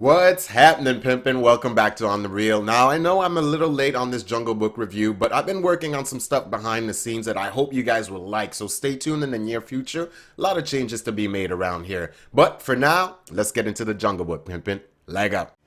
What's happening, pimpin'? Welcome back to On The Real. Now, I know I'm a little late on this Jungle Book review, but I've been working on some stuff behind the scenes that I hope you guys will like, so stay tuned in the near future. A lot of changes to be made around here. But for now, let's get into the Jungle Book, pimpin'. Leg up.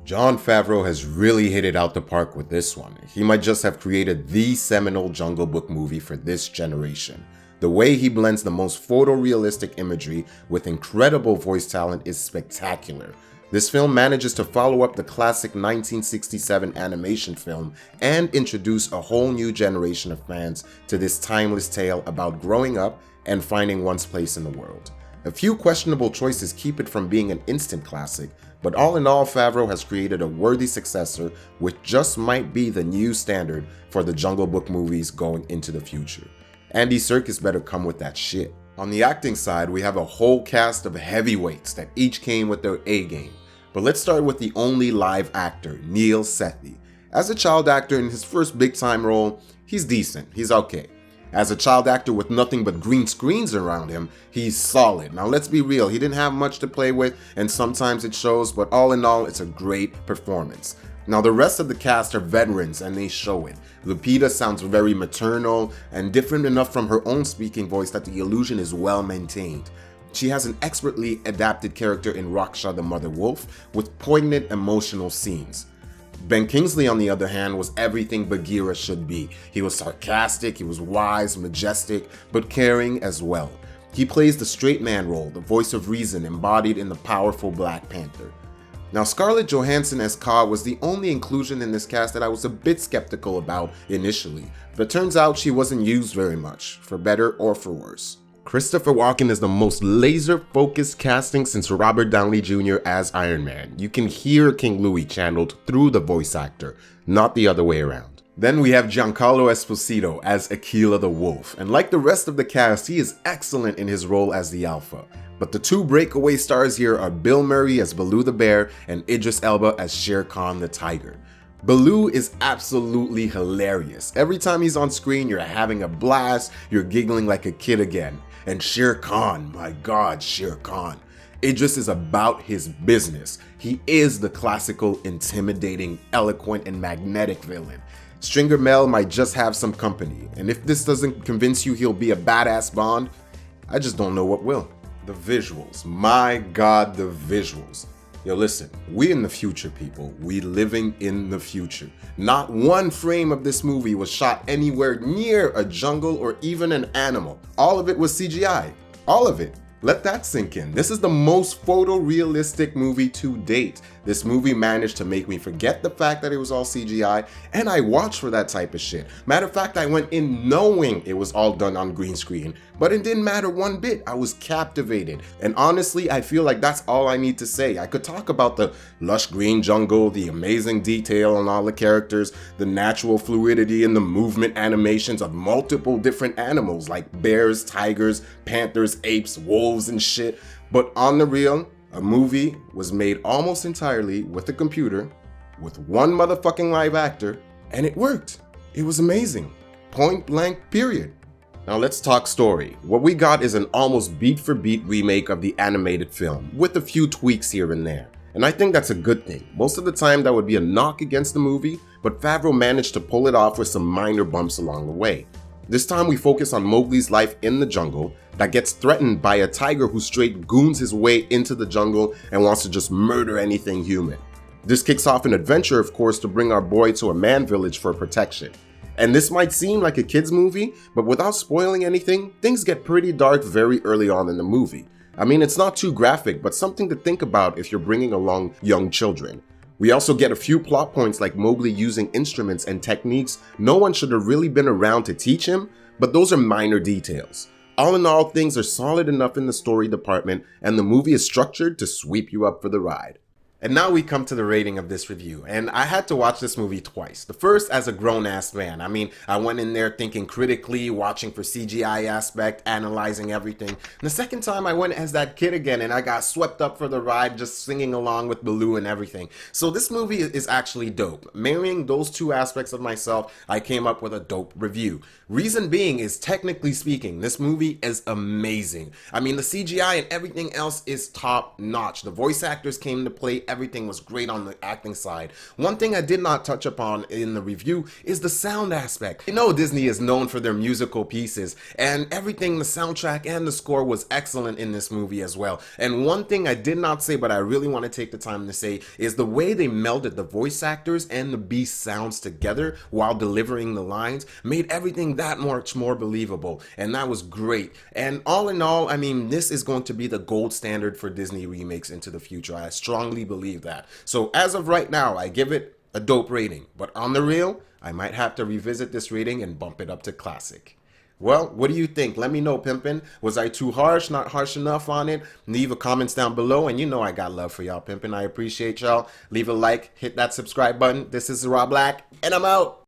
John Favreau has really hit it out the park with this one. He might just have created the seminal Jungle Book movie for this generation. The way he blends the most photorealistic imagery with incredible voice talent is spectacular. This film manages to follow up the classic 1967 animation film and introduce a whole new generation of fans to this timeless tale about growing up and finding one's place in the world. A few questionable choices keep it from being an instant classic, but all in all, Favreau has created a worthy successor which just might be the new standard for the Jungle Book movies going into the future. Andy Serkis better come with that shit. On the acting side, we have a whole cast of heavyweights that each came with their A game. But let's start with the only live actor, Neil Sethi. As a child actor in his first big time role, he's decent, he's okay. As a child actor with nothing but green screens around him, he's solid. Now let's be real, he didn't have much to play with and sometimes it shows, but all in all, it's a great performance. Now the rest of the cast are veterans and they show it. Lupita sounds very maternal and different enough from her own speaking voice that the illusion is well maintained. She has an expertly adapted character in Raksha the Mother Wolf with poignant emotional scenes. Ben Kingsley, on the other hand, was everything Bagheera should be. He was sarcastic, he was wise, majestic, but caring as well. He plays the straight man role, the voice of reason embodied in the powerful Black Panther. Now, Scarlett Johansson as Kaa was the only inclusion in this cast that I was a bit skeptical about initially, but turns out she wasn't used very much, for better or for worse. Christopher Walken is the most laser-focused casting since Robert Downey Jr. as Iron Man. You can hear King Louis channeled through the voice actor, not the other way around. Then we have Giancarlo Esposito as Aquila the Wolf, and like the rest of the cast, he is excellent in his role as the Alpha. But the two breakaway stars here are Bill Murray as Baloo the Bear and Idris Elba as Shere Khan the Tiger. Baloo is absolutely hilarious. Every time he's on screen, you're having a blast, you're giggling like a kid again. And Shere Khan, my god, Shere Khan. Idris is about his business. He is the classical, intimidating, eloquent, and magnetic villain. Stringer Mel might just have some company, and if this doesn't convince you he'll be a badass Bond, I just don't know what will. The visuals, my god, the visuals. Yo, listen, we in the future, people. We living in the future. Not one frame of this movie was shot anywhere near a jungle or even an animal. All of it was CGI. All of it. Let that sink in. This is the most photorealistic movie to date. This movie managed to make me forget the fact that it was all CGI, and I watched for that type of shit. Matter of fact, I went in knowing it was all done on green screen, but it didn't matter one bit. I was captivated, and honestly, I feel like that's all I need to say. I could talk about the lush green jungle, the amazing detail on all the characters, the natural fluidity and the movement animations of multiple different animals like bears, tigers, panthers, apes, wolves, and shit, but on the real, a movie was made almost entirely with a computer, with one motherfucking live actor, and it worked. It was amazing. Point blank, period. Now let's talk story. What we got is an almost beat-for-beat remake of the animated film, with a few tweaks here and there. And I think that's a good thing. Most of the time that would be a knock against the movie, but Favreau managed to pull it off with some minor bumps along the way. This time we focus on Mowgli's life in the jungle that gets threatened by a tiger who straight goons his way into the jungle and wants to just murder anything human. This kicks off an adventure, of course, to bring our boy to a man village for protection. And this might seem like a kid's movie, but without spoiling anything, things get pretty dark very early on in the movie. I mean, it's not too graphic, but something to think about if you're bringing along young children. We also get a few plot points like Mowgli using instruments and techniques no one should have really been around to teach him, but those are minor details. All in all, things are solid enough in the story department, and the movie is structured to sweep you up for the ride. And now we come to the rating of this review. And I had to watch this movie twice. The first as a grown-ass man. I mean, I went in there thinking critically, watching for CGI aspect, analyzing everything. And the second time I went as that kid again and I got swept up for the ride, just singing along with Baloo and everything. So this movie is actually dope. Marrying those two aspects of myself, I came up with a dope review. Reason being is, technically speaking, this movie is amazing. I mean, the CGI and everything else is top notch. The voice actors came to play. Everything was great on the acting side. One thing I did not touch upon in the review is the sound aspect. You know, Disney is known for their musical pieces, and everything, the soundtrack and the score was excellent in this movie as well. And one thing I did not say, but I really want to take the time to say, is the way they melded the voice actors and the beast sounds together while delivering the lines made everything that much more believable, and that was great. And all in all, I mean, this is going to be the gold standard for Disney remakes into the future. I strongly believe that. So as of right now, I give it a dope rating, but on the real, I might have to revisit this rating and bump it up to classic. Well, what do you think? Let me know, pimpin'. Was I too harsh, not harsh enough on it? Leave a comments down below, and you know I got love for y'all, pimpin'. I appreciate y'all. Leave a like, hit that subscribe button. This is RawBlack, and I'm out.